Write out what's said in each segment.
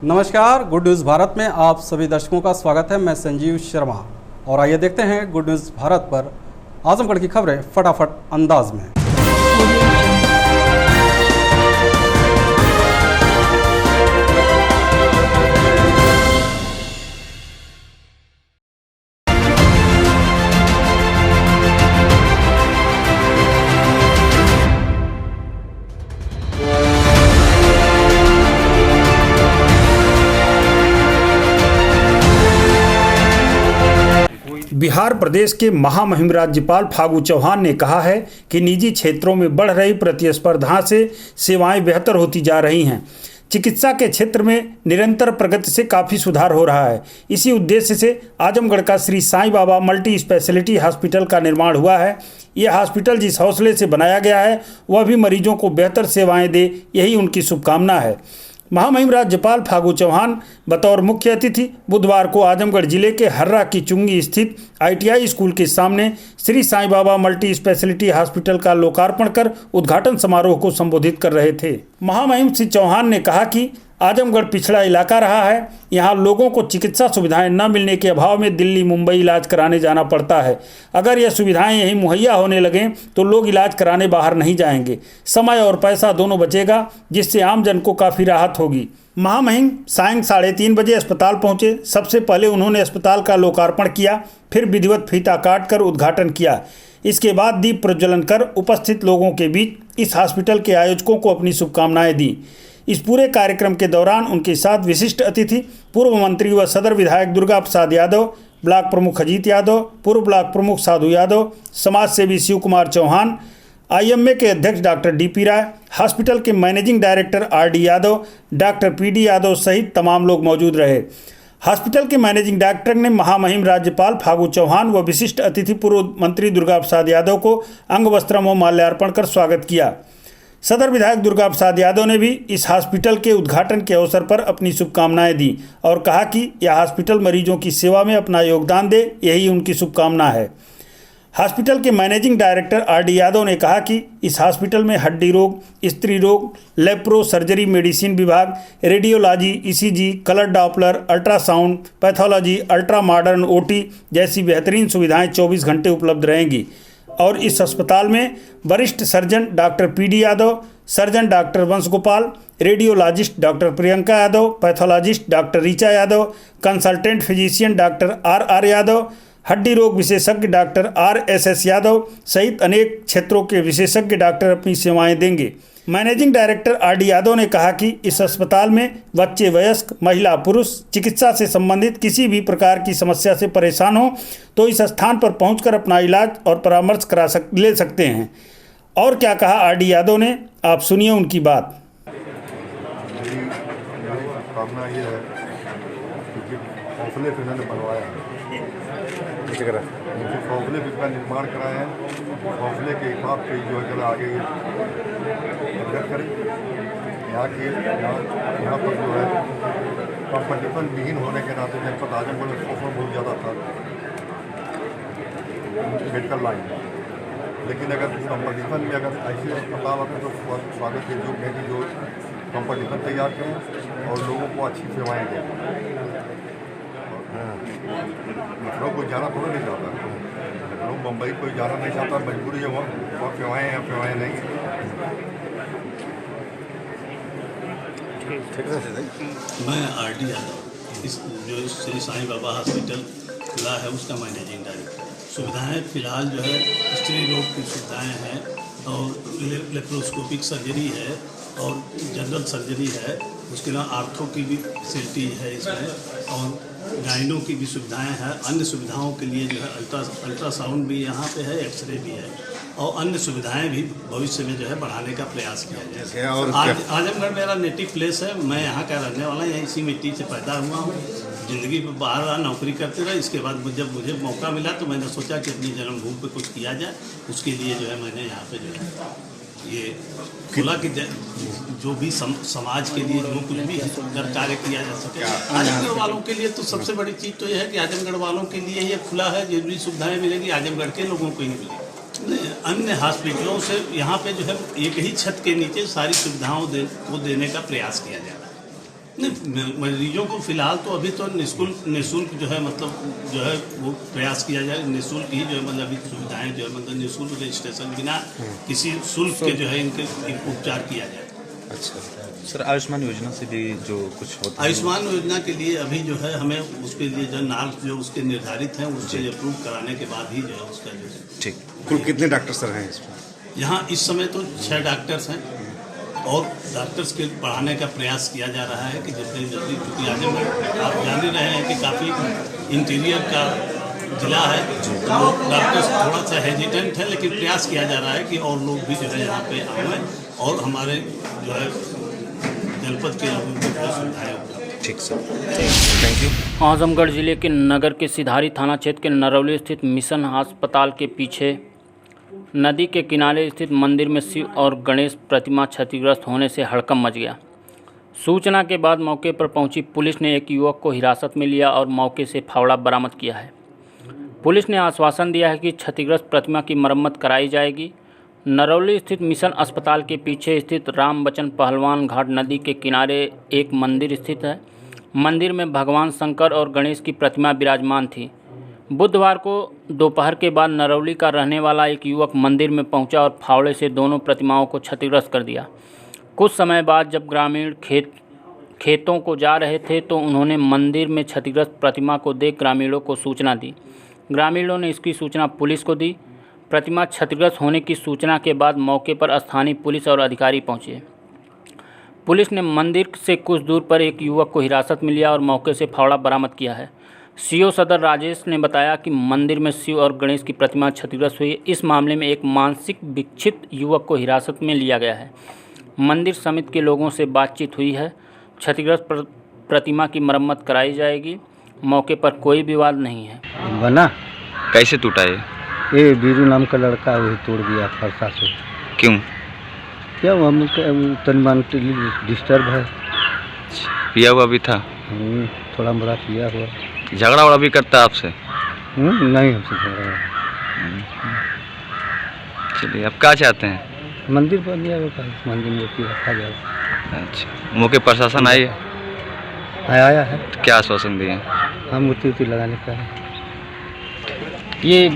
नमस्कार, good news Bharat में आप सभी दर्शकों का स्वागत है। मैं संजीव शर्मा और आइए देखते हैं गुड न्यूज़ भारत पर आजमगढ़ की खबरें फटाफट अंदाज में। बिहार प्रदेश के महामहिम राज्यपाल फागू चौहान ने कहा है कि निजी क्षेत्रों में बढ़ रही प्रतिस्पर्धा से सेवाएं बेहतर होती जा रही हैं। चिकित्सा के क्षेत्र में निरंतर प्रगति से काफ़ी सुधार हो रहा है। इसी उद्देश्य से आजमगढ़ का Shri Sai Baba multi speciality hospital का निर्माण हुआ है। यह हॉस्पिटल जिस हौसले से बनाया गया है वह भी मरीजों को बेहतर सेवाएं दे, यही उनकी शुभकामना है। महामहिम राज्यपाल फागू चौहान बतौर मुख्य अतिथि बुधवार को आजमगढ़ जिले के हर्रा की चुंगी स्थित ITI स्कूल के सामने Shri Sai Baba multi speciality hospital का लोकार्पण कर उद्घाटन समारोह को संबोधित कर रहे थे। महामहिम श्री चौहान ने कहा कि आजमगढ़ पिछड़ा इलाका रहा है। यहाँ लोगों को चिकित्सा सुविधाएं न मिलने के अभाव में दिल्ली मुंबई इलाज कराने जाना पड़ता है। अगर यह सुविधाएं यहीं मुहैया होने लगें तो लोग इलाज कराने बाहर नहीं जाएंगे। समय और पैसा दोनों बचेगा, जिससे आम जन को काफ़ी राहत होगी। महामहिम सायं 3:30 बजे अस्पताल पहुंचे। सबसे पहले उन्होंने अस्पताल का लोकार्पण किया, फिर विधिवत फीता काट कर उद्घाटन किया। इसके बाद दीप प्रज्वलन कर उपस्थित लोगों के बीच इस हॉस्पिटल के आयोजकों को अपनी शुभकामनाएं दी। इस पूरे कार्यक्रम के दौरान उनके साथ विशिष्ट अतिथि पूर्व मंत्री व सदर विधायक दुर्गा प्रसाद यादव, ब्लॉक प्रमुख अजीत यादव, पूर्व ब्लॉक प्रमुख साधु यादव, समाज सेवी शिव कुमार चौहान, IMA के अध्यक्ष डॉक्टर DP राय, हॉस्पिटल के managing director RD Yadav, doctor PD Yadav सहित तमाम लोग मौजूद रहे। हॉस्पिटल के मैनेजिंग डायरेक्टर ने महामहिम राज्यपाल फागू चौहान व विशिष्ट अतिथि पूर्व मंत्री दुर्गा प्रसाद यादव को अंग वस्त्रम व माल्यार्पण कर स्वागत किया। सदर विधायक दुर्गा प्रसाद यादव ने भी इस हॉस्पिटल के उद्घाटन के अवसर पर अपनी शुभकामनाएं दी और कहा कि यह हॉस्पिटल मरीजों की सेवा में अपना योगदान दे, यही उनकी शुभकामना है। हॉस्पिटल के मैनेजिंग डायरेक्टर RD यादव ने कहा कि इस हॉस्पिटल में हड्डी रोग, स्त्री रोग, लेप्रो सर्जरी मेडिसिन विभाग, radiology, ECG, colour Doppler, ultrasound, pathology, ultra modern OT जैसी बेहतरीन सुविधाएं 24 घंटे उपलब्ध रहेंगी। और इस अस्पताल में वरिष्ठ surgeon doctor PD Yadav, surgeon doctor Vansh Gopal, radiologist doctor Priyanka Yadav, pathologist doctor Richa Yadav, consultant physician doctor RR Yadav, हड्डी रोग विशेषज्ञ डॉक्टर RSS यादव सहित अनेक क्षेत्रों के विशेषज्ञ डॉक्टर अपनी सेवाएं देंगे। मैनेजिंग डायरेक्टर RD यादव ने कहा कि इस अस्पताल में बच्चे, वयस्क, महिला, पुरुष चिकित्सा से संबंधित किसी भी प्रकार की समस्या से परेशान हो तो इस स्थान पर पहुंचकर अपना इलाज और परामर्श ले सकते हैं। और क्या कहा RD यादव ने, आप सुनिए उनकी बात। कामना ये है कि हौसले फिर इन्होंने बनवाया है, हौसले फिर का निर्माण कराए हैं। हौसले के हिसाब से जो है जरा आगे प्रगत करें। यहाँ पर जो है कंपटीशन विहीन होने के नाते जनपद आजमगढ़ में शोषण बहुत ज़्यादा था मेडिकल लाइन में, लेकिन अगर कंपटीशन में अगर ऐसे अस्पताल होते तो स्वागत के योग्य है कि जो कंपटीशन तैयार करें और लोगों को अच्छी सेवाएँ दें। लखनऊ कोई जाना थोड़ा नहीं चाहता, लखनऊ मुंबई कोई जाना नहीं चाहता, मजबूरी है वहाँ सेवाएँ हैं, सेवाएँ नहीं। मैं RD यादव, इस जो श्री साईं बाबा हॉस्पिटल खुला है उसका मैनेजिंग डायरेक्टर। सुविधाएं फिलहाल जो है स्त्री रोग की सुविधाएं हैं और लेप्रोस्कोपिक सर्जरी है और जनरल सर्जरी है। उसके अलावा आर्थो की भी फैसिलिटी है इसमें और गाइनो की भी सुविधाएं हैं। अन्य सुविधाओं के लिए जो है अल्ट्रासाउंड भी यहाँ पे है, एक्सरे भी है और अन्य सुविधाएं भी भविष्य में जो है बढ़ाने का प्रयास किया जाए। आजमगढ़ मेरा नेटिव प्लेस है, मैं यहाँ का रहने वाला है, इसी मिट्टी से पैदा हुआ हूँ। ज़िंदगी में बाहर रहा, नौकरी करते रहे। इसके बाद जब मुझे मौका मिला तो मैंने सोचा कि अपनी जन्मभूमि पे कुछ किया जाए। उसके लिए जो है मैंने यहाँ पे जो है ये खुला कि जो भी समाज के लिए जो कुछ भी अगर कार्य किया जा सके। आजमगढ़ वालों के लिए तो सबसे बड़ी चीज़ तो यह है कि आजमगढ़ वालों के लिए ये खुला है, जो भी सुविधाएँ मिलेगी आजमगढ़ के लोगों को ही मिलेगी। अन्य हॉस्पिटलों से यहाँ पे जो है एक ही छत के नीचे सारी सुविधाओं को देने का प्रयास किया जा रहा है। नहीं, मरीजों को फिलहाल तो अभी तो निःशुल्क जो है मतलब जो है वो प्रयास किया जाए, निःशुल्क ही जो है मतलब अभी सुविधाएं जो है मतलब निःशुल्क रजिस्ट्रेशन बिना किसी शुल्क के जो है इनके उपचार किया जाए। अच्छा सर, आयुष्मान योजना से भी जो कुछ होता है, आयुष्मान योजना के लिए अभी जो है हमें उसके लिए जो नाम जो उसके निर्धारित हैं उससे अप्रूव कराने के बाद ही जो है उसका जो है। ठीक। कुल कितने डॉक्टर सर हैं इसमें? यहाँ इस समय तो 6 डॉक्टर्स हैं और डॉक्टर्स के बढ़ाने का प्रयास किया जा रहा है कि जितने जल्दी, क्योंकि आगे आप जान ही रहे हैं कि काफ़ी इंटीरियर का जिला है, तो डॉक्टर्स थोड़ा सा हेजिटेंट है, लेकिन प्रयास किया जा रहा है कि और लोग भी जो है यहाँ पे आएँ और हमारे जो है जनपद के लोगों को सुविधाएँ उपलब्ध। ठीक सर, थैंक यू। आजमगढ़ जिले के नगर के सिधारी थाना क्षेत्र के नरौली स्थित मिशन अस्पताल के पीछे नदी के किनारे स्थित मंदिर में शिव और गणेश प्रतिमा क्षतिग्रस्त होने से हड़कंप मच गया। सूचना के बाद मौके पर पहुंची पुलिस ने एक युवक को हिरासत में लिया और मौके से फावड़ा बरामद किया है। पुलिस ने आश्वासन दिया है कि क्षतिग्रस्त प्रतिमा की मरम्मत कराई जाएगी। नरौली स्थित मिशन अस्पताल के पीछे स्थित राम बचन पहलवान घाट नदी के किनारे एक मंदिर स्थित है। मंदिर में भगवान शंकर और गणेश की प्रतिमा विराजमान थी। बुधवार को दोपहर के बाद नरौली का रहने वाला एक युवक मंदिर में पहुंचा और फावड़े से दोनों प्रतिमाओं को क्षतिग्रस्त कर दिया। कुछ समय बाद जब ग्रामीण खेतों को जा रहे थे तो उन्होंने मंदिर में क्षतिग्रस्त प्रतिमा को देख ग्रामीणों को सूचना दी। ग्रामीणों ने इसकी सूचना पुलिस को दी। प्रतिमा क्षतिग्रस्त होने की सूचना के बाद मौके पर स्थानीय पुलिस और अधिकारी पहुंचे। पुलिस ने मंदिर से कुछ दूर पर एक युवक को हिरासत में लिया और मौके से फावड़ा बरामद किया है। सीओ सदर राजेश ने बताया कि मंदिर में शिव और गणेश की प्रतिमा क्षतिग्रस्त हुई। इस मामले में एक मानसिक विक्षिप्त युवक को हिरासत में लिया गया है। मंदिर समिति के लोगों से बातचीत हुई है। क्षतिग्रस्त प्रतिमा की मरम्मत कराई जाएगी। मौके पर कोई विवाद नहीं है। बना कैसे टूटा ये बीरू नाम का लड़का वही तोड़ दिया फरसा से। क्यों? क्या हम तन डिस्टर्ब है। पिया हुआ भी था? थोड़ा मोड़ा पिया हुआ। झगड़ा वगड़ा भी करता है आपसे? नहीं, हमसे झगड़ा। चलिए, अब क्या चाहते हैं? मंदिर बन गया होगा, मंदिर में रखा गया। अच्छा, मौके प्रशासन आई है? आया है। तो क्या आश्वासन दिए? हम मूर्ति लगाने का है। ये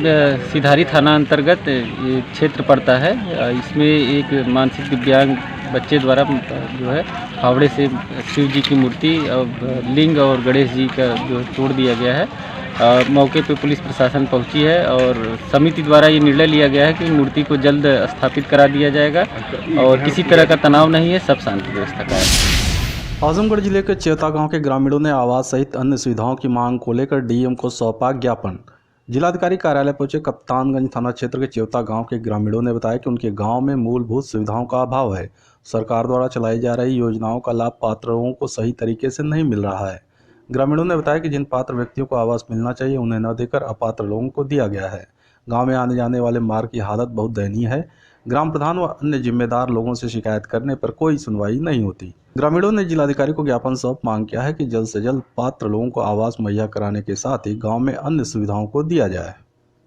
सिधारी थाना अंतर्गत ये क्षेत्र पड़ता है। इसमें एक मानसिक दिव्यांग बच्चे द्वारा जो है फावड़े से शिव जी की मूर्ति और लिंग और गणेश जी का जो तोड़ दिया गया है। मौके पे पुलिस प्रशासन पहुंची है और समिति द्वारा ये निर्णय लिया गया है कि मूर्ति को जल्द स्थापित करा दिया जाएगा और किसी तरह का तनाव नहीं है, सब शांति व्यवस्था का है। आजमगढ़ जिले के चेवता गांव के ग्रामीणों ने आवास सहित अन्य सुविधाओं की मांग को लेकर डीएम को सौंपा ज्ञापन। जिलाधिकारी कार्यालय पहुंचे कप्तानगंज थाना क्षेत्र के चेवता गांव के ग्रामीणों ने बताया कि उनके गांव में मूलभूत सुविधाओं का अभाव है। सरकार द्वारा चलाई जा रही योजनाओं का लाभ पात्रों को सही तरीके से नहीं मिल रहा है। ग्रामीणों ने बताया कि जिन पात्र व्यक्तियों को आवास मिलना चाहिए उन्हें न देकर अपात्र लोगों को दिया गया है। गाँव में आने जाने वाले मार्ग की हालत बहुत दयनीय है। ग्राम प्रधान व अन्य जिम्मेदार लोगों से शिकायत करने पर कोई सुनवाई नहीं होती। ग्रामीणों ने जिलाधिकारी को ज्ञापन सौंप मांग किया है कि जल्द से जल्द पात्र लोगों को आवास मुहैया कराने के साथ ही गांव में अन्य सुविधाओं को दिया जाए।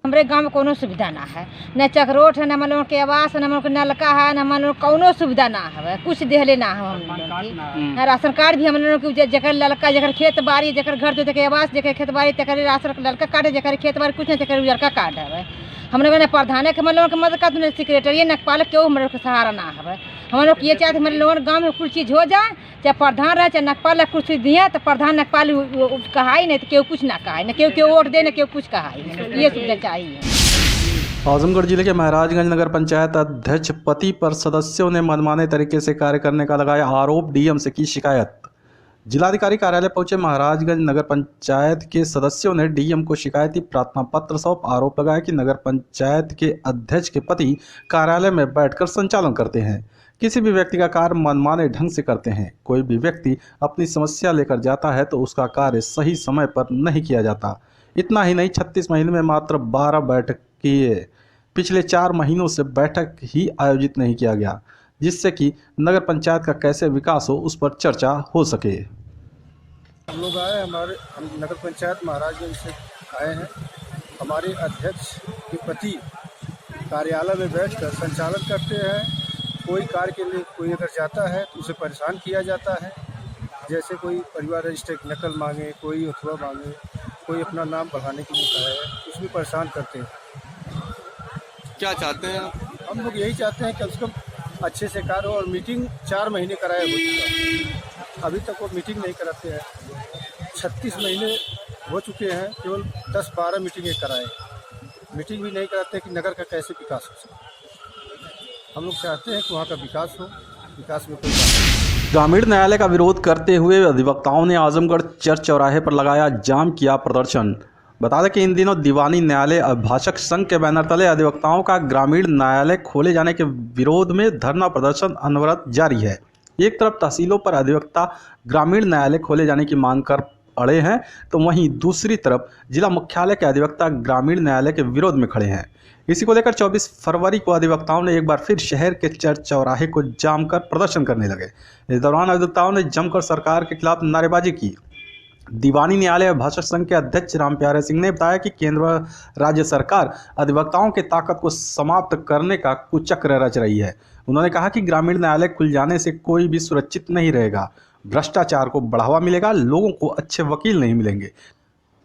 हमारे गांव में कोनो सुविधा ना है, न चक्रोट है, न हम लोगों के आवास, न हम लोग के नलका है, न हम लोग कोनो सुविधा ना है, कुछ देहले ना है। हम लोग की राशन कार्ड भी हम लोग के जकर ललका, जकर खेत बाड़ी, जकर घर जो जकर आवास, जकर खेत बाड़ी, तकर राशन ललका कार्ड है, जकर खेत बाड़ी कुछ नहीं, जकर लड़का कार्ड है। हम लोग ने प्रधान के हम लोगों की मदद कर, सेक्रेटरी नकपालक क्यों हम लोग के सहारा ना है। हम लोग ये चाहते हमारे लोगों गाँव में कुछ चीज़ हो जाए, चाहे प्रधान रहे चाहे नकपालक कुछ दिए तो प्रधान नकपाल कहा ही नहीं तो क्यों कुछ ना कहा, न क्यों वोट दे, न क्यों कुछ कहा। ये सुविधा चाहिए। आजमगढ़ जिले के महाराजगंज नगर पंचायत अध्यक्ष पति पर सदस्यों ने मनमाने तरीके से कार्य करने का लगाया आरोप, डीएम से की शिकायत। जिलाधिकारी कार्यालय पहुंचे महाराजगंज नगर पंचायत के सदस्यों ने डीएम को शिकायती प्रार्थना पत्र सौंप आरोप लगाया कि नगर पंचायत के अध्यक्ष के पति कार्यालय में बैठकर संचालन करते हैं, किसी भी व्यक्ति का कार्य मनमाने ढंग से करते हैं। कोई भी व्यक्ति अपनी समस्या लेकर जाता है तो उसका कार्य सही समय पर नहीं किया जाता। इतना ही नहीं, 36 महीने में मात्र 12 बैठक किए। पिछले 4 महीनों से बैठक ही आयोजित नहीं किया गया, जिससे कि नगर पंचायत का कैसे विकास हो उस पर चर्चा हो सके। हम लोग आए, हम नगर पंचायत महाराजगंज से आए हैं। हमारे अध्यक्ष के पति कार्यालय में बैठकर संचालन करते हैं। कोई कार्य के लिए कोई अगर जाता है तो उसे परेशान किया जाता है जैसे कोई परिवार रजिस्टर की नकल मांगे, कोई अथवा मांगे, कोई अपना नाम बढ़ाने के लिए कहा है, उसमें परेशान करते हैं। क्या चाहते हैं आप? हम लोग यही चाहते हैं कम से कम अच्छे से कार्य हो, और मीटिंग 4 महीने कराया हो चुका, अभी तक वो मीटिंग नहीं कराते हैं। 36 महीने हो चुके हैं, केवल 10-12 मीटिंगें कराए, मीटिंग भी नहीं कराते कि नगर का कैसे विकास हो सके। हम लोग चाहते हैं कि वहाँ का विकास हो, विकास में कोई ग्रामीण न्यायालय का विरोध करते हुए अधिवक्ताओं ने आजमगढ़ चर्च चौराहे पर लगाया जाम किया प्रदर्शन। बता दें कि इन दिनों दीवानी न्यायालय अभिभाषक संघ के बैनर तले अधिवक्ताओं का ग्रामीण न्यायालय खोले जाने के विरोध में धरना प्रदर्शन अनवरत जारी है। एक तरफ तहसीलों पर अधिवक्ता ग्रामीण न्यायालय खोले जाने की मांग कर अड़े हैं, तो वहीं दूसरी तरफ जिला मुख्यालय के अधिवक्ता ग्रामीण न्यायालय के विरोध में खड़े हैं। इसी को लेकर 24 फरवरी को अधिवक्ताओं ने एक बार फिर शहर के चर्च चौराहे को जाम कर प्रदर्शन करने लगे। इस दौरान अधिवक्ताओं ने जमकर सरकार के खिलाफ नारेबाजी की। दीवानी न्यायालय भाषा संघ के अध्यक्ष रामप्यारे सिंह ने बताया कि केंद्र व राज्य सरकार अधिवक्ताओं की ताकत को समाप्त करने का कुचक्र रच रही है। उन्होंने कहा कि ग्रामीण न्यायालय खुल जाने से कोई भी सुरक्षित नहीं रहेगा, भ्रष्टाचार को बढ़ावा मिलेगा, लोगों को अच्छे वकील नहीं मिलेंगे।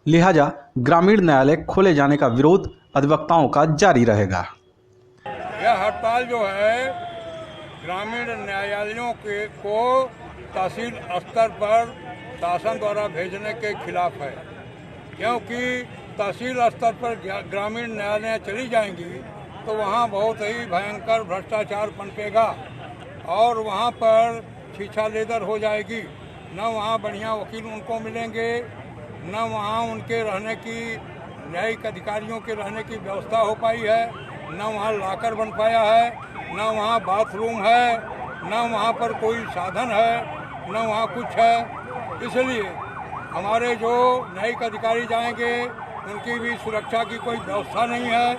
लिहाजा ग्रामीण न्यायालय खोले जाने का विरोध अधिवक्ताओं का जारी रहेगा। यह हड़ताल जो है ग्रामीण न्यायालयों को तहसील स्तर पर शासन द्वारा भेजने के खिलाफ है, क्योंकि तहसील स्तर पर ग्रामीण न्यायालय चली जाएंगी तो वहाँ बहुत ही भयंकर भ्रष्टाचार पनपेगा और वहाँ पर छीछा लेदर हो जाएगी। न वहाँ बढ़िया वकील उनको मिलेंगे, न वहाँ उनके रहने की न्यायिक अधिकारियों के रहने की व्यवस्था हो पाई है, न वहाँ लॉकर बन पाया है, न वहाँ बाथरूम है, न वहाँ पर कोई साधन है, न वहाँ कुछ है। इसलिए हमारे जो न्यायिक अधिकारी जाएंगे उनकी भी सुरक्षा की कोई व्यवस्था नहीं है,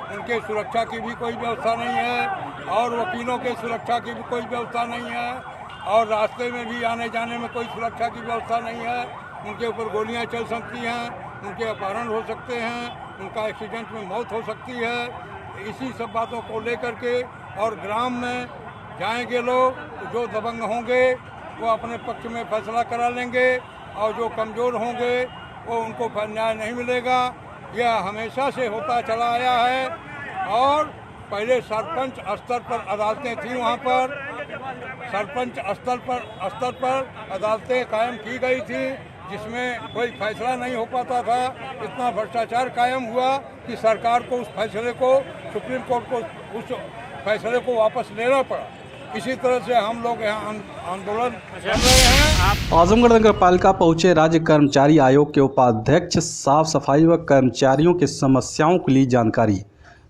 उनके सुरक्षा की भी कोई व्यवस्था नहीं है और वकीलों के सुरक्षा की भी कोई व्यवस्था नहीं है और रास्ते में भी आने जाने में कोई सुरक्षा की व्यवस्था नहीं है। उनके ऊपर गोलियां चल सकती हैं, उनके अपहरण हो सकते हैं, उनका एक्सीडेंट में मौत हो सकती है। इसी सब बातों को लेकर के और ग्राम में जाएंगे लोग तो जो दबंग होंगे वो अपने पक्ष में फैसला करा लेंगे और जो कमज़ोर होंगे वो उनको न्याय नहीं मिलेगा। यह हमेशा से होता चला आया है और पहले सरपंच स्तर पर अदालतें थी, वहाँ पर सरपंच स्तर पर अदालतें कायम की गई थी जिसमें कोई फैसला नहीं हो पाता था। इतना भ्रष्टाचार कायम हुआ कि सरकार को उस फैसले को, सुप्रीम कोर्ट को उस फैसले को वापस लेना पड़ा। इसी तरह से हम लोग यहाँ आंदोलन कर रहे हैं। आजमगढ़ नगर पालिका पहुंचे राज्य कर्मचारी आयोग के उपाध्यक्ष साफ सफाई व कर्मचारियों की समस्याओं के लिए जानकारी।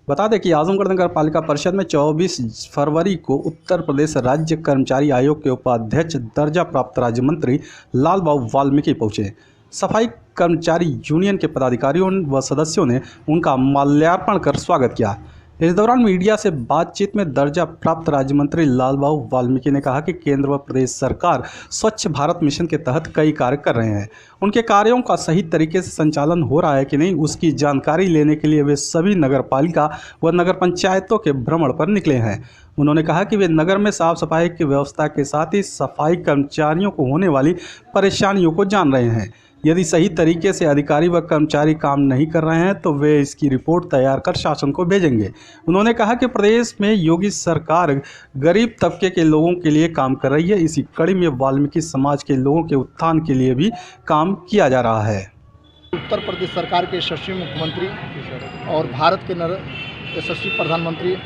बता दें कि आजमगढ़ नगर पालिका परिषद में 24 फरवरी को उत्तर प्रदेश राज्य कर्मचारी आयोग के उपाध्यक्ष दर्जा प्राप्त राज्य मंत्री लालबाबू वाल्मीकि पहुंचे। सफाई कर्मचारी यूनियन के पदाधिकारियों व सदस्यों ने उनका माल्यार्पण कर स्वागत किया। इस दौरान मीडिया से बातचीत में दर्जा प्राप्त राज्य मंत्री लालबाबू वाल्मीकि ने कहा कि केंद्र व प्रदेश सरकार स्वच्छ भारत मिशन के तहत कई कार्य कर रहे हैं। उनके कार्यों का सही तरीके से संचालन हो रहा है कि नहीं, उसकी जानकारी लेने के लिए वे सभी नगर पालिका व नगर पंचायतों के भ्रमण पर निकले हैं। उन्होंने कहा कि वे नगर में साफ सफाई की व्यवस्था के साथ ही सफाई कर्मचारियों को होने वाली परेशानियों को जान रहे हैं। यदि सही तरीके से अधिकारी व कर्मचारी काम नहीं कर रहे हैं तो वे इसकी रिपोर्ट तैयार कर शासन को भेजेंगे। उन्होंने कहा कि प्रदेश में योगी सरकार गरीब तबके के लोगों के लिए काम कर रही है। इसी कड़ी में वाल्मीकि समाज के लोगों के उत्थान के लिए भी काम किया जा रहा है। उत्तर प्रदेश सरकार के यशस्वी मुख्यमंत्री और भारत के यशस्वी प्रधानमंत्री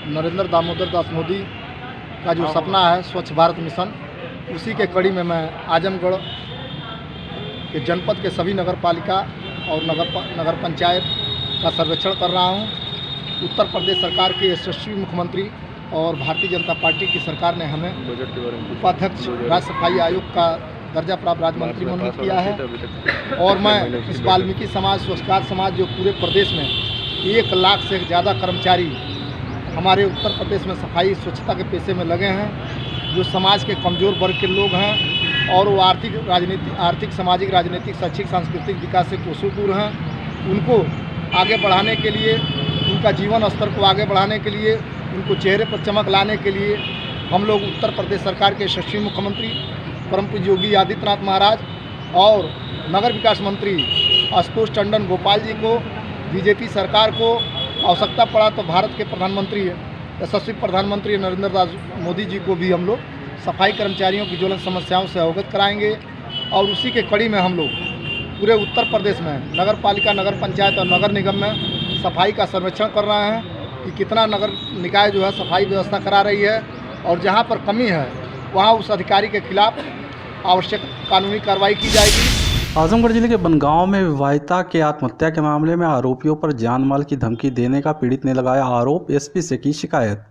नरेंद्र दामोदर दास मोदी का जो सपना है स्वच्छ भारत मिशन, उसी के कड़ी में मैं आजमगढ़ के जनपद के सभी नगर पालिका और नगर पंचायत का सर्वेक्षण कर रहा हूं। उत्तर प्रदेश सरकार के यशस्वी मुख्यमंत्री और भारतीय जनता पार्टी की सरकार ने हमें उपाध्यक्ष राज्य सफाई आयोग का दर्जा प्राप्त राज्य मंत्री मनोनीत किया है और मैं इस वाल्मीकि समाज स्वच्छकार समाज जो पूरे प्रदेश में 1 लाख से ज़्यादा कर्मचारी हमारे उत्तर प्रदेश में सफाई स्वच्छता के पेशे में लगे हैं, जो समाज के कमज़ोर वर्ग के लोग हैं और वो आर्थिक सामाजिक राजनीतिक शैक्षिक सांस्कृतिक विकास से कोसों दूर हैं। उनको आगे बढ़ाने के लिए, उनका जीवन स्तर को आगे बढ़ाने के लिए, उनको चेहरे पर चमक लाने के लिए हम लोग उत्तर प्रदेश सरकार के यशस्वी मुख्यमंत्री परम पूज्य योगी आदित्यनाथ महाराज और नगर विकास मंत्री आशुतोष टंडन गोपाल जी को, बीजेपी सरकार को आवश्यकता पड़ा तो भारत के प्रधानमंत्री यशस्वी प्रधानमंत्री नरेंद्र दास मोदी जी को भी हम लोग सफाई कर्मचारियों की ज्वलंत समस्याओं से अवगत कराएंगे। और उसी के कड़ी में हम लोग पूरे उत्तर प्रदेश में नगर पालिका, नगर पंचायत और नगर निगम में सफाई का सर्वेक्षण कर रहे हैं कि कितना नगर निकाय जो है सफाई व्यवस्था करा रही है, और जहां पर कमी है वहां उस अधिकारी के खिलाफ आवश्यक कानूनी कार्रवाई की जाएगी। आजमगढ़ जिले के बनगांव में विवाहिता के आत्महत्या के मामले में आरोपियों पर जान माल की धमकी देने का पीड़ित ने लगाया आरोप, एसपी से की शिकायत।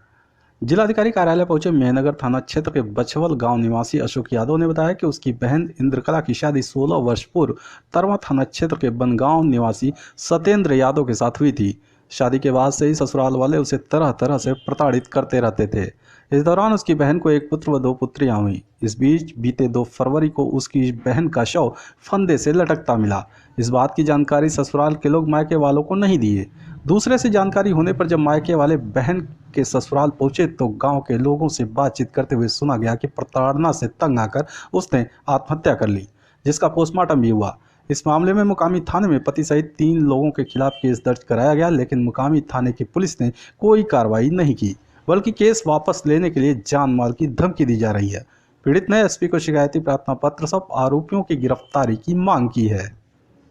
जिलाधिकारी कार्यालय पहुंचे मेहनगर थाना क्षेत्र के बछवल गांव निवासी अशोक यादव ने बताया कि उसकी बहन इंद्रकला की शादी 16 वर्ष पूर्व तरवा थाना क्षेत्र के बनगांव निवासी सत्येंद्र यादव के साथ हुई थी। शादी के बाद से ही ससुराल वाले उसे तरह तरह से प्रताड़ित करते रहते थे। इस दौरान उसकी बहन को एक पुत्र व 2 पुत्रियां हुई। इस बीच बीते 2 फरवरी को उसकी बहन का शव फंदे से लटकता मिला। इस बात की जानकारी ससुराल के लोग मायके वालों को नहीं दिए। दूसरे से जानकारी होने पर जब मायके वाले बहन के ससुराल पहुंचे तो गांव के लोगों से बातचीत करते हुए सुना गया कि प्रताड़ना से तंग आकर उसने आत्महत्या कर ली, जिसका पोस्टमार्टम भी हुआ। इस मामले में मुकामी थाने में पति सहित 3 लोगों के खिलाफ केस दर्ज कराया गया, लेकिन मुकामी थाने की पुलिस ने कोई कार्रवाई नहीं की, बल्कि केस वापस लेने के लिए जान माल की धमकी दी जा रही है। पीड़ित ने एसपी को शिकायती प्रार्थना पत्र सौंप आरोपियों की गिरफ्तारी की मांग की है।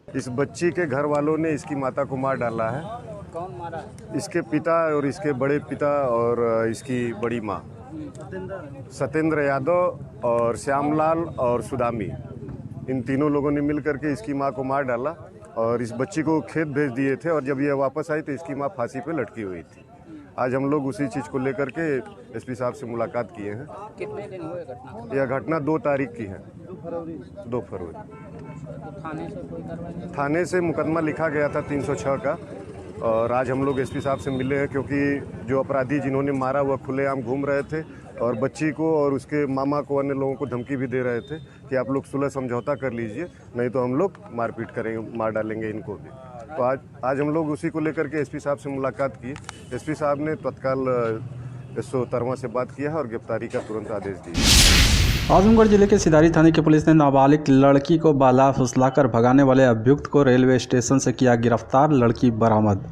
इस बच्ची के घर वालों ने इसकी माता को मार डाला है। कौन मारा? इसके पिता और इसके बड़े पिता और इसकी बड़ी माँ सत्येंद्र यादव और श्यामलाल और सुदामी, इन तीनों लोगों ने मिल करके इसकी माँ को मार डाला और इस बच्ची को खेत भेज दिए थे। और जब ये वापस आई तो इसकी माँ फांसी पे लटकी हुई थी। आज हम लोग उसी चीज़ को लेकर के एसपी साहब से मुलाकात किए हैं। कितने दिन हुए घटना? यह घटना 2 तारीख की है, 2 फरवरी। थाने से कोई कार्रवाई? थाने से मुकदमा लिखा गया था 306 का, और आज हम लोग एसपी साहब से मिले हैं क्योंकि जो अपराधी जिन्होंने मारा वह खुलेआम घूम रहे थे और बच्ची को और उसके मामा को, अन्य लोगों को धमकी भी दे रहे थे कि आप लोग सुलह समझौता कर लीजिए, नहीं तो हम लोग मारपीट करेंगे, मार डालेंगे इनको भी। तो आज हम लोग उसी को लेकर के एसपी साहब से मुलाकात की। एसपी साहब ने तत्काल एसओ तरवा से बात किया है और गिरफ्तारी का तुरंत आदेश दिया। आजमगढ़ जिले के सिधारी थाने की पुलिस ने नाबालिग लड़की को बाला फुसलाकर भगाने वाले अभियुक्त को रेलवे स्टेशन से किया गिरफ्तार, लड़की बरामद।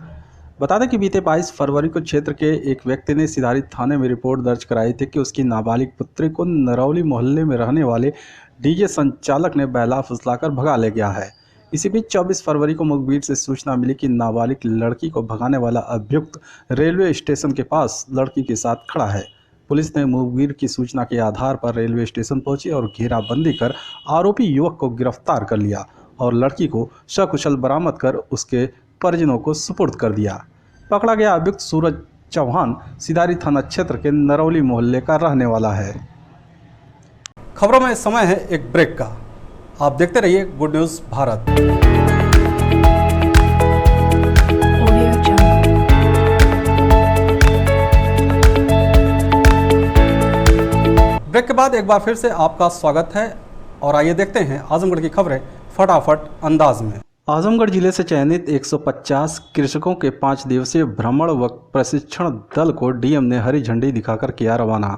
बता दें कि बीते 22 फरवरी को क्षेत्र के एक व्यक्ति ने सिधारी थाने में रिपोर्ट दर्ज कराई थी कि उसकी नाबालिग पुत्री को नरौली मोहल्ले में रहने वाले डीजे संचालक ने बहला फुसलाकर भगा ले गया है। इसी बीच 24 फरवरी को मुखबिर से सूचना मिली कि नाबालिग लड़की को भगाने वाला अभियुक्त रेलवे स्टेशन के पास लड़की के साथ खड़ा है। पुलिस ने मुखबिर की सूचना के आधार पर रेलवे स्टेशन पहुंची और घेराबंदी कर आरोपी युवक को गिरफ्तार कर लिया और लड़की को सकुशल बरामद कर उसके परिजनों को सुपुर्द कर दिया। पकड़ा गया अभियुक्त सूरज चौहान सिधारी थाना क्षेत्र के नरौली मोहल्ले का रहने वाला है। खबरों में समय है एक ब्रेक का। आप देखते रहिए गुड न्यूज़ भारत। ब्रेक के बाद एक बार फिर से आपका स्वागत है और आइए देखते हैं आजमगढ़ की खबरें फटाफट अंदाज में। आजमगढ़ जिले से चयनित 150 कृषकों के 5 दिवसीय भ्रमण व प्रशिक्षण दल को डीएम ने हरी झंडी दिखाकर किया रवाना।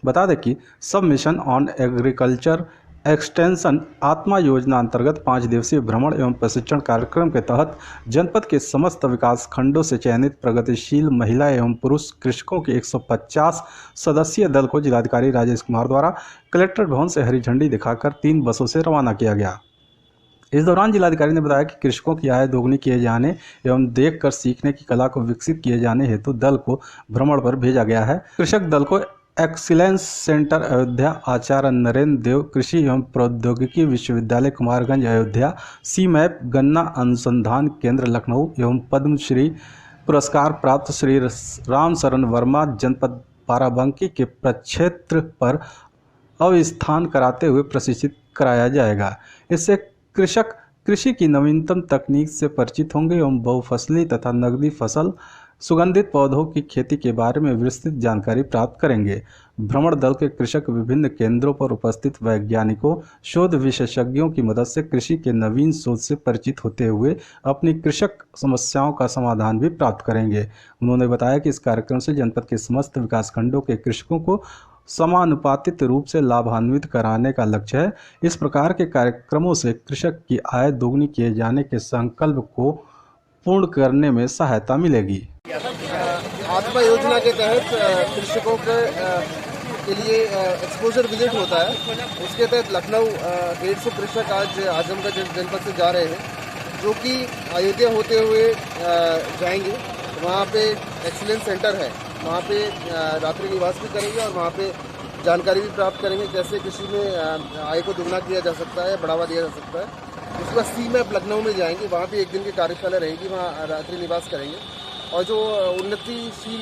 बता दें कि सब मिशन ऑन एग्रीकल्चर एक्सटेंशन आत्मा योजना अंतर्गत 5 दिवसीय भ्रमण एवं प्रशिक्षण कार्यक्रम के तहत जनपद के समस्त विकास खंडों से चयनित प्रगतिशील महिला एवं पुरुष कृषकों के 150 सदस्यीय दल को जिलाधिकारी राजेश कुमार द्वारा कलेक्टर भवन से हरी झंडी दिखाकर 3 बसों से रवाना किया गया। इस दौरान जिलाधिकारी ने बताया कि कृषकों की आय दोगुनी किए जाने एवं देखकर सीखने की कला को विकसित किए जाने हेतु दल को भ्रमण पर भेजा गया है। कृषक दल को एक्सीलेंस सेंटर अयोध्या, आचार्य नरेंद्र देव कृषि एवं प्रौद्योगिकी विश्वविद्यालय कुमारगंज अयोध्या, सीमैप गन्ना अनुसंधान केंद्र लखनऊ एवं पद्मश्री पुरस्कार प्राप्त श्री राम शरण वर्मा जनपद बाराबंकी के प्रक्षेत्र पर अवस्थान कराते हुए प्रशिक्षित कराया जाएगा। इससे कृषक कृषि की नवीनतम तकनीक से परिचित होंगे एवं बहुफसली तथा नकदी फसल सुगंधित पौधों की खेती के बारे में विस्तृत जानकारी प्राप्त करेंगे। भ्रमण दल के कृषक विभिन्न केंद्रों पर उपस्थित वैज्ञानिकों, शोध विशेषज्ञों की मदद से कृषि के नवीन शोध से परिचित होते हुए अपनी कृषक समस्याओं का समाधान भी प्राप्त करेंगे। उन्होंने बताया कि इस कार्यक्रम से जनपद के समस्त विकासखंडों के कृषकों को समानुपातिक रूप से लाभान्वित कराने का लक्ष्य है। इस प्रकार के कार्यक्रमों से कृषक की आय दोगुनी किए जाने के संकल्प को पूर्ण करने में सहायता मिलेगी। आत्मा योजना के तहत कृषकों के लिए एक्सपोजर विजिट होता है। उसके तहत लखनऊ 150 कृषक आज आजमगढ़ जनपद से जा रहे हैं, जो कि अयोध्या होते हुए जाएंगे। वहाँ पे एक्सीलेंस सेंटर है, वहाँ पे रात्रि निवास भी करेंगे और वहाँ पे जानकारी भी प्राप्त करेंगे कैसे कृषि में आय को दुगना किया जा सकता है, बढ़ावा दिया जा सकता है। उसके बाद सी मैप लखनऊ में जाएंगे, वहाँ पे एक दिन की कार्यशाला रहेगी, वहाँ रात्रि निवास करेंगे। और जो उन्नतिशील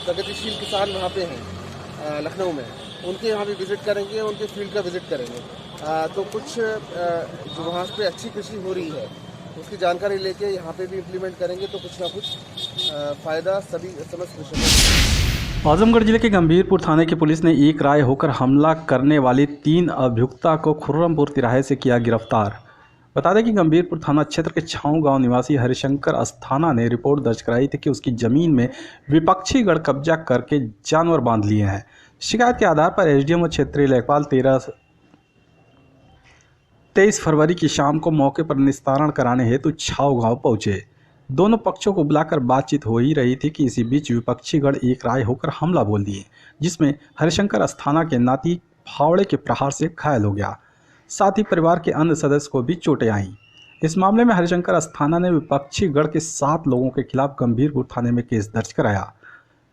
प्रगतिशील किसान वहाँ पे हैं लखनऊ में, उनके यहाँ भी विज़िट करेंगे, उनके फील्ड का विज़िट करेंगे। तो कुछ जो वहाँ पे अच्छी कृषि हो रही है उसकी जानकारी लेके यहाँ पे भी इम्प्लीमेंट करेंगे, तो कुछ ना कुछ फ़ायदा सभी समस्त कृषकों को। आजमगढ़ जिले के गंभीरपुर थाने की पुलिस ने एक राय होकर हमला करने वाली 3 अभियुक्ता को खुर्रमपुर तिराहे से किया गिरफ्तार। बता दें कि गंभीरपुर थाना क्षेत्र के छाऊ गांव निवासी हरिशंकर अस्थाना ने रिपोर्ट दर्ज कराई थी कि उसकी जमीन में विपक्षी गढ़ कब्जा करके जानवर बांध लिए हैं। शिकायत के आधार पर एसडीएम और क्षेत्रीय लेखपाल 23 फरवरी की शाम को मौके पर निस्तारण कराने हेतु छाऊ गांव पहुंचे। दोनों पक्षों को बुलाकर बातचीत हो ही रही थी कि इसी बीच विपक्षी गढ़ एक राय होकर हमला बोल दिए, जिसमें हरिशंकर अस्थाना के नाती फावड़े के प्रहार से घायल हो गया। साथ ही परिवार के अन्य सदस्य को भी चोटें आईं। इस मामले में हरिशंकर अस्थाना ने विपक्षी गढ़ के 7 लोगों के खिलाफ गंभीरपुर थाने में केस दर्ज कराया।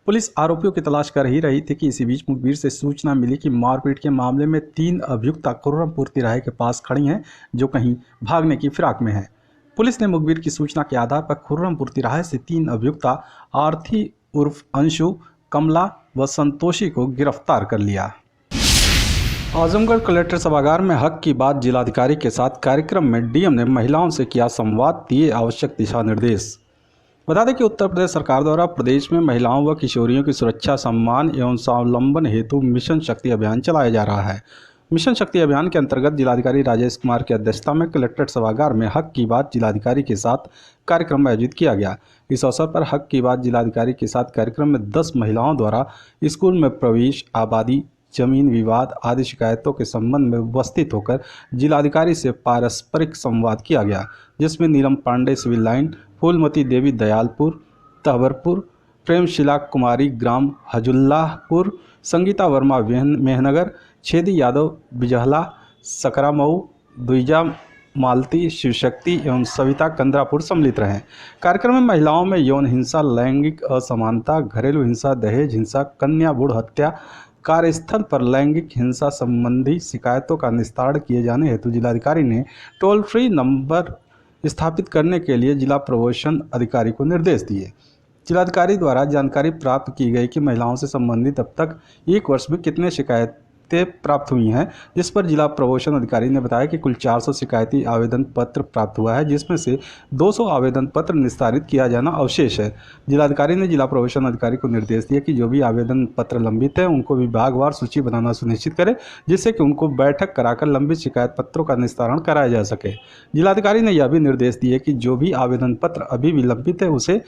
पुलिस आरोपियों की तलाश कर ही रही थी कि इसी बीच मुखबिर से सूचना मिली कि मारपीट के मामले में 3 अभियुक्ता खुर्रमपुर तिराहे के पास खड़ी हैं, जो कहीं भागने की फिराक में हैं। पुलिस ने मुखबिर की सूचना के आधार पर खुर्रमपुर तिराहे से 3 अभियुक्ता आरती उर्फ अंशु, कमला व संतोषी को गिरफ्तार कर लिया। आजमगढ़ कलेक्टर सभागार में हक की बात जिलाधिकारी के साथ कार्यक्रम में डीएम ने महिलाओं से किया संवाद, दिए आवश्यक दिशा निर्देश। बता दें कि उत्तर प्रदेश सरकार द्वारा प्रदेश में महिलाओं व किशोरियों की सुरक्षा, सम्मान एवं स्वावलंबन हेतु मिशन शक्ति अभियान चलाया जा रहा है। मिशन शक्ति अभियान के अंतर्गत जिलाधिकारी राजेश कुमार की अध्यक्षता में कलेक्ट्रेट सभागार में हक की बात जिलाधिकारी के साथ कार्यक्रम आयोजित किया गया। इस अवसर पर हक की बात जिलाधिकारी के साथ कार्यक्रम में 10 महिलाओं द्वारा स्कूल में प्रवेश, आबादी, जमीन विवाद आदि शिकायतों के संबंध में उपस्थित होकर जिलाधिकारी से पारस्परिक संवाद किया गया, जिसमें नीलम पांडे सिविल लाइन, फूलमती देवी दयालपुर तहवरपुर, प्रेमशिला कुमारी ग्राम हजुल्लाहपुर, संगीता वर्मा मेहनगर, छेदी यादव बिजहला, सकरामऊ, दुईजा मालती, शिवशक्ति एवं सविता कंदरापुर सम्मिलित रहे। कार्यक्रम में महिलाओं में यौन हिंसा, लैंगिक असमानता, घरेलू हिंसा, दहेज हिंसा, कन्या भ्रूण हत्या, कार्यस्थल पर लैंगिक हिंसा संबंधी शिकायतों का निस्तारण किए जाने हेतु जिलाधिकारी ने टोल फ्री नंबर स्थापित करने के लिए जिला प्रमोशन अधिकारी को निर्देश दिए। जिलाधिकारी द्वारा जानकारी प्राप्त की गई कि महिलाओं से संबंधित अब तक 1 वर्ष में कितने शिकायतें प्राप्त हुई हैं, जिस पर जिला प्रमोशन अधिकारी ने बताया कि कुल 400 शिकायती आवेदन पत्र प्राप्त हुआ है, जिसमें से 200 आवेदन पत्र निस्तारित किया जाना अवशेष है। जिलाधिकारी ने जिला प्रमोशन अधिकारी को निर्देश दिया कि जो भी आवेदन पत्र लंबित है उनको विभागवार सूची बनाना सुनिश्चित करें, जिससे कि उनको बैठक कराकर लंबित शिकायत पत्रों का निस्तारण कराया जा सके। जिलाधिकारी ने यह भी निर्देश दिए कि जो भी आवेदन पत्र अभी भी लंबित है उसे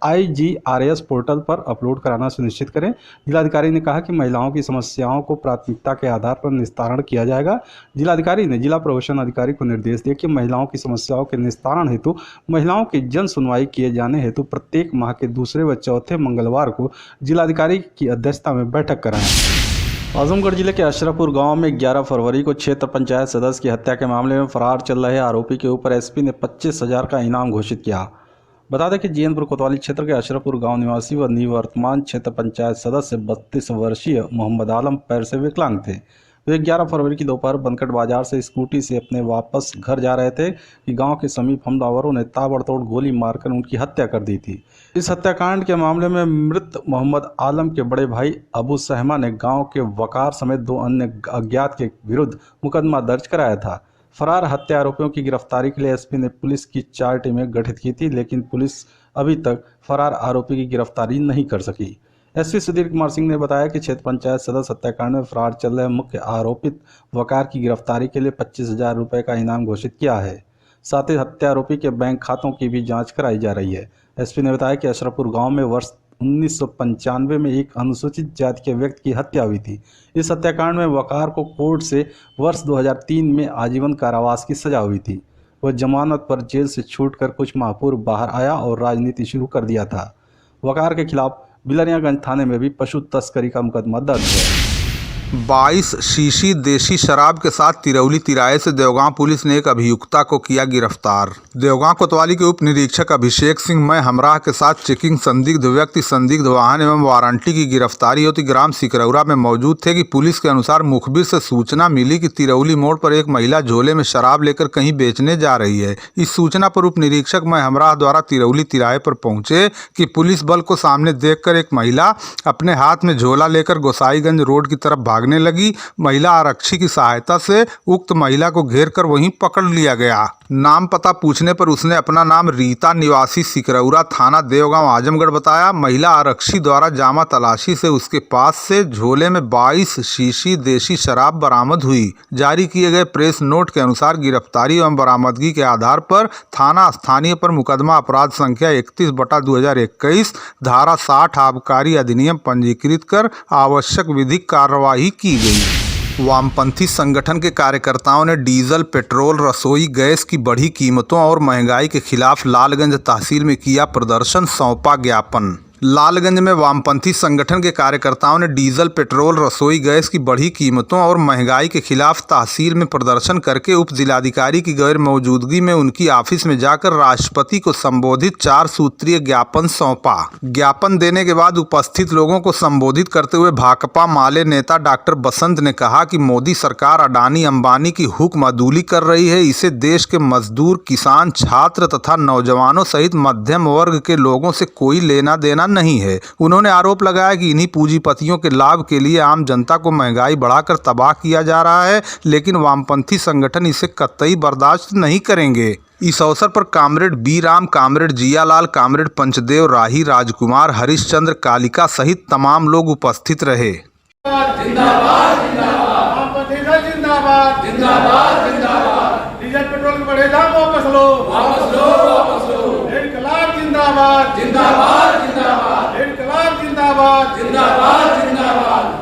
IGRS पोर्टल पर अपलोड कराना सुनिश्चित करें। जिलाधिकारी ने कहा कि महिलाओं की समस्याओं को प्राथमिकता के आधार पर निस्तारण किया जाएगा। जिलाधिकारी ने जिला प्रमोशन अधिकारी को निर्देश दिया कि महिलाओं की समस्याओं के निस्तारण हेतु महिलाओं की जन सुनवाई किए जाने हेतु प्रत्येक माह के दूसरे व चौथे मंगलवार को जिलाधिकारी की अध्यक्षता में बैठक कराएं। आजमगढ़ जिले के अशरफपुर गांव में 11 फरवरी को क्षेत्र पंचायत सदस्य की हत्या के मामले में फरार चल रहे आरोपी के ऊपर एसपी ने 25,000 का इनाम घोषित किया। बता दें कि जीएनपुर कोतवाली क्षेत्र के अशरफपुर गांव निवासी व निवर्तमान क्षेत्र पंचायत सदस्य 32 वर्षीय मोहम्मद आलम पैर से विकलांग थे। वे 11 फरवरी की दोपहर बनकट बाजार से स्कूटी से अपने वापस घर जा रहे थे कि गांव के समीप हमलावरों ने ताबड़तोड़ गोली मारकर उनकी हत्या कर दी थी। इस हत्याकांड के मामले में मृत मोहम्मद आलम के बड़े भाई अबू सहमा ने गाँव के वकार समेत 2 अन्य अज्ञात के विरुद्ध मुकदमा दर्ज कराया था। फरार हत्या आरोपियों की गिरफ्तारी के लिए एसपी ने पुलिस की 4 टीमें गठित की थी, लेकिन पुलिस अभी तक फरार आरोपी की गिरफ्तारी नहीं कर सकी। एसपी सुधीर कुमार सिंह ने बताया कि क्षेत्र पंचायत सदस्य हत्याकांड में फरार चल रहे मुख्य आरोपित वकार की गिरफ्तारी के लिए 25,000 रुपये का इनाम घोषित किया है। साथ ही हत्या आरोपी के बैंक खातों की भी जाँच कराई जा रही है। एसपी ने बताया कि अशरफपुर गाँव में वर्ष 1995 में एक अनुसूचित जाति के व्यक्ति की हत्या हुई थी। इस हत्याकांड में वकार को कोर्ट से वर्ष 2003 में आजीवन कारावास की सजा हुई थी। वह जमानत पर जेल से छूटकर कुछ माह पूर्व बाहर आया और राजनीति शुरू कर दिया था। वकार के खिलाफ बिलरियागंज थाने में भी पशु तस्करी का मुकदमा दर्ज है। 22 शीशी देशी शराब के साथ तिरौली तिराए से देवगांव पुलिस ने एक अभियुक्ता को किया गिरफ्तार। देवगांव कोतवाली के उप निरीक्षक अभिषेक सिंह मैं हमराह के साथ चेकिंग संदिग्ध व्यक्ति, संदिग्ध वाहन एवं वारंटी की गिरफ्तारी होती ग्राम सिकरौरा में मौजूद थे कि पुलिस के अनुसार मुखबिर से सूचना मिली कि तिरौली मोड़ पर एक महिला झोले में शराब लेकर कहीं बेचने जा रही है। इस सूचना पर उप निरीक्षक मैं हमराह द्वारा तिरौली तिराए पर पहुंचे कि पुलिस बल को सामने देखकर एक महिला अपने हाथ में झोला लेकर गोसाईगंज रोड की तरफ भागने लगी। महिला आरक्षी की सहायता से उक्त महिला को घेर कर वहीं पकड़ लिया गया। नाम पता पूछने पर उसने अपना नाम रीता निवासी सिकरौरा थाना देवगांव आजमगढ़ बताया। महिला आरक्षी द्वारा जामा तलाशी से उसके पास से झोले में 22 शीशी देशी शराब बरामद हुई। जारी किए गए प्रेस नोट के अनुसार गिरफ्तारी एवं बरामदगी के आधार पर थाना स्थानीय पर मुकदमा अपराध संख्या 31/2021 धारा 60 आबकारी अधिनियम पंजीकृत कर आवश्यक विधिक कार्यवाही की गई। वामपंथी संगठन के कार्यकर्ताओं ने डीजल, पेट्रोल, रसोई गैस की बढ़ी कीमतों और महंगाई के खिलाफ लालगंज तहसील में किया प्रदर्शन, सौंपा ज्ञापन। लालगंज में वामपंथी संगठन के कार्यकर्ताओं ने डीजल, पेट्रोल, रसोई गैस की बढ़ी कीमतों और महंगाई के खिलाफ तहसील में प्रदर्शन करके उप जिलाधिकारी की गैर मौजूदगी में उनकी ऑफिस में जाकर राष्ट्रपति को संबोधित 4 सूत्रीय ज्ञापन सौंपा। ज्ञापन देने के बाद उपस्थित लोगों को संबोधित करते हुए भाकपा माले नेता डॉक्टर बसंत ने कहा कि मोदी सरकार अडानी अंबानी की हुक्म अदूली कर रही है। इसे देश के मजदूर, किसान, छात्र तथा नौजवानों सहित मध्यम वर्ग के लोगों से कोई लेना देना नहीं है। उन्होंने आरोप लगाया कि इन्हीं पूंजीपतियों के लाभ के लिए आम जनता को महंगाई बढ़ाकर तबाह किया जा रहा है, लेकिन वामपंथी संगठन इसे कतई बर्दाश्त नहीं करेंगे। इस अवसर पर comrade B Ram, comrade Jialal, comrade Panchdev, Rahi, Rajkumar, Harishchandra, Kalika सहित तमाम लोग उपस्थित रहे। जिंदाबाद जिंदाबाद जिंदाबाद जिंदाबाद जिंदाबाद डीजल पेट्रोल के बढ़े दाम वापस लो वापस लो वापस लो। इनकलाब जिंदाबाद जिंदाबाद जिंदाबाद इनकलाब जिंदाबाद जिंदाबाद जिंदाबाद।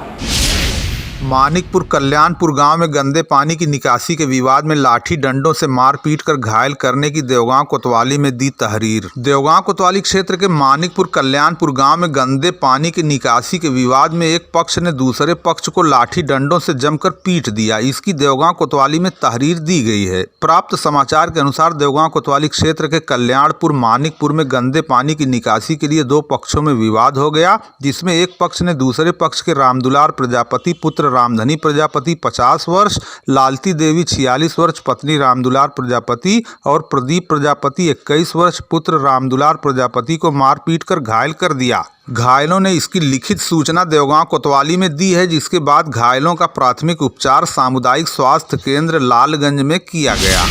मानिकपुर कल्याणपुर गांव में गंदे पानी की निकासी के विवाद में लाठी डंडों से मारपीट कर घायल करने की देवगांव कोतवाली में दी तहरीर। देवगांव कोतवाली क्षेत्र के मानिकपुर कल्याणपुर गांव में गंदे पानी की निकासी के विवाद में एक पक्ष ने दूसरे पक्ष को लाठी डंडों से जमकर पीट दिया। इसकी देवगांव कोतवाली में तहरीर दी गई है। प्राप्त समाचार के अनुसार देवगांव कोतवाली क्षेत्र के कल्याणपुर मानिकपुर में गंदे पानी की निकासी के लिए 2 पक्षों में विवाद हो गया, जिसमें एक पक्ष ने दूसरे पक्ष के रामदुलार प्रजापति पुत्र रामधनी प्रजापति 50 वर्ष, लालती देवी 46 वर्ष पत्नी रामदुलार प्रजापति और प्रदीप प्रजापति 21 वर्ष पुत्र रामदुलार प्रजापति को मारपीट कर घायल कर दिया। घायलों ने इसकी लिखित सूचना देवगांव कोतवाली में दी है, जिसके बाद घायलों का प्राथमिक उपचार सामुदायिक स्वास्थ्य केंद्र लालगंज में किया गया।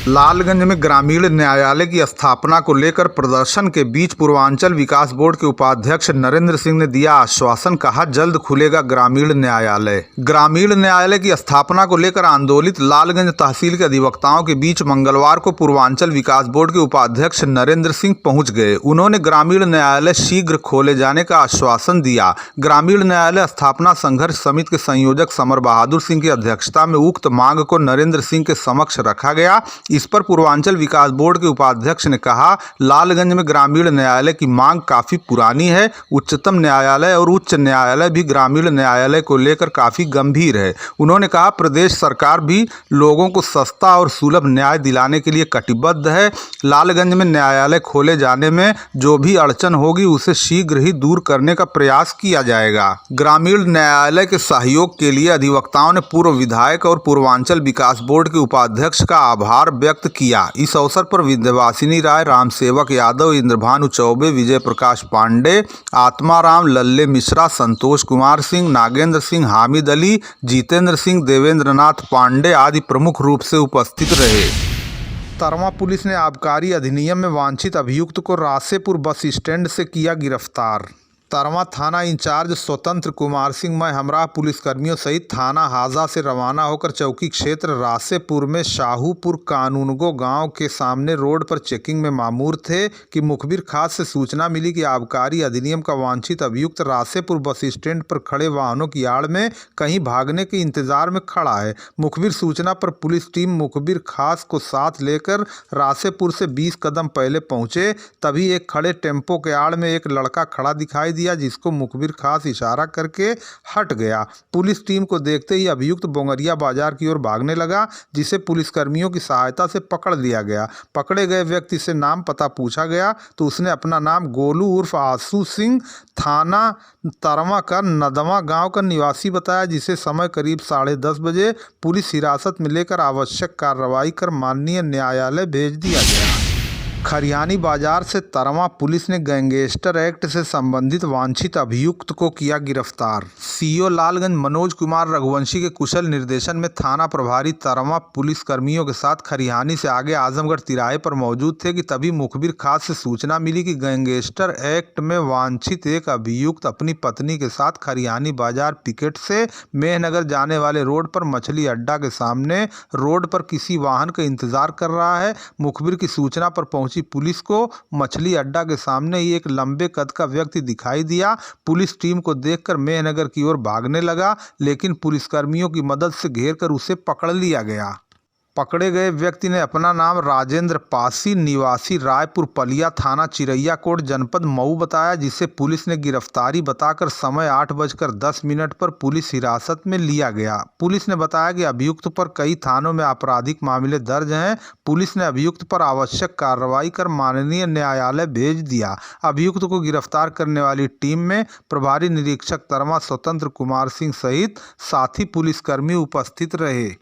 लालगंज में ग्रामीण न्यायालय की स्थापना को लेकर प्रदर्शन के बीच पूर्वांचल विकास बोर्ड के उपाध्यक्ष नरेंद्र सिंह ने दिया आश्वासन, कहा जल्द खुलेगा ग्रामीण न्यायालय। ग्रामीण न्यायालय की स्थापना को लेकर आंदोलित लालगंज तहसील के अधिवक्ताओं के बीच मंगलवार को पूर्वांचल विकास बोर्ड के उपाध्यक्ष नरेंद्र सिंह पहुंच गए। उन्होंने ग्रामीण न्यायालय शीघ्र खोले जाने का आश्वासन दिया। ग्रामीण न्यायालय स्थापना संघर्ष समिति के संयोजक समर बहादुर सिंह की अध्यक्षता में उक्त मांग को नरेंद्र सिंह के समक्ष रखा गया। इस पर पूर्वांचल विकास बोर्ड के उपाध्यक्ष ने कहा, लालगंज में ग्रामीण न्यायालय की मांग काफी पुरानी है। उच्चतम न्यायालय और उच्च न्यायालय भी ग्रामीण न्यायालय को लेकर काफी गंभीर है। उन्होंने कहा, प्रदेश सरकार भी लोगों को सस्ता और सुलभ न्याय दिलाने के लिए कटिबद्ध है। लालगंज में न्यायालय खोले जाने में जो भी अड़चन होगी उसे शीघ्र ही दूर करने का प्रयास किया जाएगा। ग्रामीण न्यायालय के सहयोग के लिए अधिवक्ताओं ने पूर्व विधायक और पूर्वांचल विकास बोर्ड के उपाध्यक्ष का आभार व्यक्त किया। इस अवसर पर विंध्यवासिनी राय, रामसेवक यादव, इंद्रभानु चौबे, विजय प्रकाश पांडे, आत्माराम, लल्ले मिश्रा, संतोष कुमार सिंह, नागेंद्र सिंह, हामिद अली, जितेंद्र सिंह, देवेंद्रनाथ पांडे आदि प्रमुख रूप से उपस्थित रहे। तरवा पुलिस ने आबकारी अधिनियम में वांछित अभियुक्त को रासेपुर बस स्टैंड से किया गिरफ्तार। तरमा थाना इंचार्ज स्वतंत्र कुमार सिंह मैं हमरा पुलिसकर्मियों सहित थाना हाजा से रवाना होकर चौकी क्षेत्र रासेपुर में शाहूपुर कानूनगो गांव के सामने रोड पर चेकिंग में मामूर थे कि मुखबिर खास से सूचना मिली कि आबकारी अधिनियम का वांछित अभियुक्त रासेपुर बस स्टैंड पर खड़े वाहनों की आड़ में कहीं भागने के इंतजार में खड़ा है। मुखबिर सूचना पर पुलिस टीम मुखबिर खास को साथ लेकर रासेपुर से 20 कदम पहले पहुंचे। तभी एक खड़े टेम्पो के आड़ में एक लड़का खड़ा दिखाई दिया, जिसको मुखबिर खास इशारा करके हट गया। पुलिस टीम को देखते ही अभियुक्त बोंगरिया बाजार की ओर भागने लगा, जिसे पुलिसकर्मियों की सहायता से पकड़ लिया गया। पकड़े गए व्यक्ति से नाम पता पूछा गया तो उसने अपना नाम गोलू उर्फ आसू सिंह थाना तरमा का नदमा गांव का निवासी बताया, जिसे समय करीब 10:30 बजे पुलिस हिरासत में लेकर आवश्यक कार्रवाई कर माननीय न्यायालय भेज दिया गया। खरियानी बाजार से तरमा पुलिस ने गैंगस्टर एक्ट से संबंधित वांछित अभियुक्त को किया गिरफ्तार। सीओ लालगंज मनोज कुमार रघुवंशी के कुशल निर्देशन में थाना प्रभारी तरमा पुलिस कर्मियों के साथ खरियानी से आगे आजमगढ़ तिराहे पर मौजूद थे कि तभी मुखबिर खास से सूचना मिली कि गैंगस्टर एक्ट में वांछित एक अभियुक्त अपनी पत्नी के साथ खरियानी बाजार पिकेट से मेहनगर जाने वाले रोड पर मछली अड्डा के सामने रोड पर किसी वाहन का इंतजार कर रहा है। मुखबिर की सूचना पर पहुंची पुलिस को मछली अड्डा के सामने ही एक लंबे कद का व्यक्ति दिखाई दिया। पुलिस टीम को देखकर मेहनगर की ओर भागने लगा, लेकिन पुलिसकर्मियों की मदद से घेरकर उसे पकड़ लिया गया। पकड़े गए व्यक्ति ने अपना नाम राजेंद्र पासी निवासी रायपुर पलिया थाना चिरैया कोट जनपद मऊ बताया, जिसे पुलिस ने गिरफ्तारी बताकर समय 8:10 पर पुलिस हिरासत में लिया गया। पुलिस ने बताया कि अभियुक्त पर कई थानों में आपराधिक मामले दर्ज हैं। पुलिस ने अभियुक्त पर आवश्यक कार्रवाई कर माननीय न्यायालय भेज दिया। अभियुक्त को गिरफ्तार करने वाली टीम में प्रभारी निरीक्षक तरमा स्वतंत्र कुमार सिंह सहित साथी पुलिसकर्मी उपस्थित रहे।